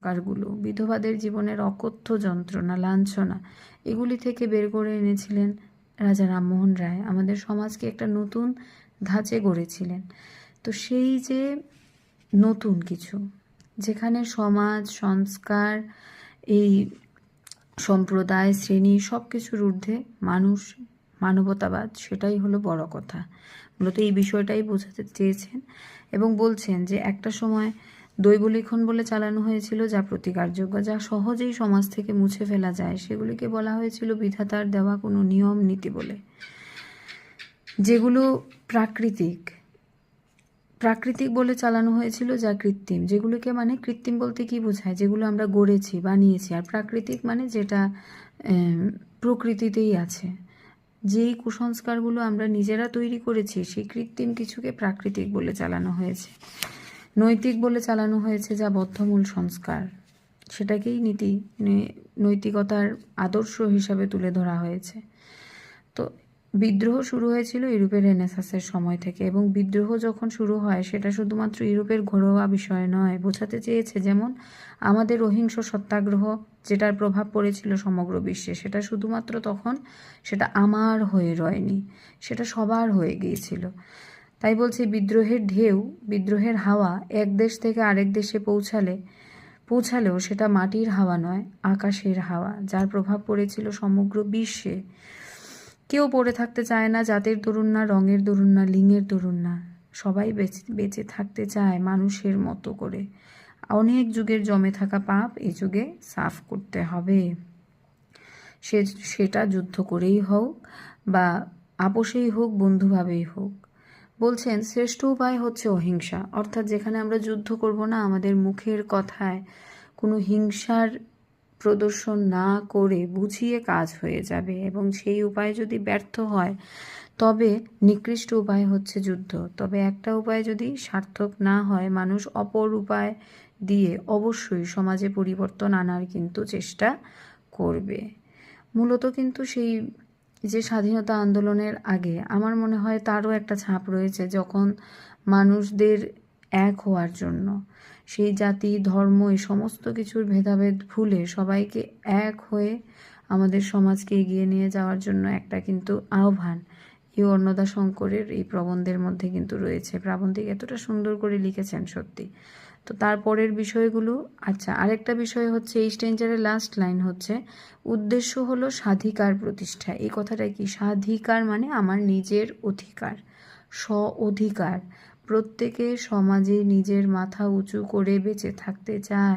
কারগুলো, বিধবাদের জীবনের অকথ্য যন্ত্রণা, লাঞ্ছনা, এগুলি থেকে বের করে এনেছিলেন রাজা রামমোহন রায়। আমাদের সমাজকে একটা নতুন ধাঁচে গড়েছিলেন। তো সেই যে নতুন কিছু, যেখানে সমাজ, সংস্কার, এই সম্প্রদায়, শ্রেণী সব কিছুর ঊর্ধ্বে মানুষ, মানবতাবাদ, সেটাই হলো বড় কথা। মূলত এই বিষয়টাই বোঝাতে চেয়েছেন এবং বলছেন যে একটা সময় দৈবলিখন বলে চালানো হয়েছিল, যা প্রতিকারযোগ্য, যা সহজেই সমাজ থেকে মুছে ফেলা যায়, সেগুলিকে বলা হয়েছিল বিধাতার দেওয়া কোনো নিয়ম নীতি বলে, যেগুলো প্রাকৃতিক বলে চালানো হয়েছিল, যা কৃত্রিম। যেগুলোকে মানে কৃত্রিম বলতে কি বোঝায়? যেগুলো আমরা গড়েছি, বানিয়েছি। আর প্রাকৃতিক মানে যেটা প্রকৃতিতেই আছে। যেই কুসংস্কারগুলো আমরা নিজেরা তৈরি করেছি, সেই কৃত্রিম কিছুকে প্রাকৃতিক বলে চালানো হয়েছে। নৈতিক বলে চালানো হয়েছে, যা বদ্ধমূল সংস্কার, সেটাকেই নৈতিকতার আদর্শ হিসাবে তুলে ধরা হয়েছে। তো বিদ্রোহ শুরু হয়েছিল ইউরোপের রেনেসাঁসের সময় থেকে, এবং বিদ্রোহ যখন শুরু হয় সেটা শুধুমাত্র ইউরোপের ঘরোয়া বিষয় নয়, বোঝাতে চেয়েছে যেমন আমাদের অহিংস সত্যাগ্রহ, যেটার প্রভাব পড়েছিল সমগ্র বিশ্বে, সেটা শুধুমাত্র তখন সেটা আমার হয়ে রয়নি, সেটা সবার হয়ে গিয়েছিল। তাই বলছি, বিদ্রোহের ঢেউ, বিদ্রোহের হাওয়া এক দেশ থেকে আরেক দেশে পৌঁছালেও সেটা মাটির হাওয়া নয়, আকাশের হাওয়া, যার প্রভাব পড়েছিল সমগ্র বিশ্বে। কেউ পড়ে থাকতে চায় না জাতের দরুন না, রঙের দরুন না, লিঙ্গের দরুন না। সবাই বেঁচে থাকতে চায় মানুষের মতো করে। অনেক যুগের জমে থাকা পাপ এই যুগে সাফ করতে হবে। সেটা যুদ্ধ করেই হোক বা আপোষেই হোক, বন্ধুভাবেই হোক। বলছেন শ্রেষ্ঠ উপায় হচ্ছে অহিংসা, অর্থাৎ যেখানে আমরা যুদ্ধ করব না, আমাদের মুখের কথায় কোনো হিংসার প্রদর্শন না করে বুঝিয়ে কাজ হয়ে যাবে, এবং সেই উপায় যদি ব্যর্থ হয় তবে নিকৃষ্ট উপায় হচ্ছে যুদ্ধ। তবে একটা উপায় যদি সার্থক না হয়, মানুষ অপর উপায় দিয়ে অবশ্যই সমাজে পরিবর্তন আনার কিন্তু চেষ্টা করবে। মূলত কিন্তু সেই যে স্বাধীনতা আন্দোলনের আগে আমার মনে হয় তারও একটা ছাপ রয়েছে, যখন মানুষদের এক হওয়ার জন্য, সেই জাতি, ধর্ম, এই সমস্ত কিছুর ভেদাভেদ ভুলে সবাইকে এক হয়ে আমাদের সমাজকে এগিয়ে নিয়ে যাওয়ার জন্য একটা কিন্তু আহ্বান এই অন্নদা শঙ্করের এই প্রবন্ধের মধ্যে কিন্তু রয়েছে। প্রাবন্ধিক এতটা সুন্দর করে লিখেছেন সত্যি। তো তারপরের বিষয়গুলো, আচ্ছা, আরেকটা বিষয় হচ্ছে এই স্ট্রেঞ্জারের লাস্ট লাইন হচ্ছে, উদ্দেশ্য হলো স্বাধিকার প্রতিষ্ঠা। এই কথাটা কি? স্বাধিকার মানে আমার নিজের অধিকার, স্ব অধিকার। প্রত্যেকে সমাজে নিজের মাথা উঁচু করে বেঁচে থাকতে চায়।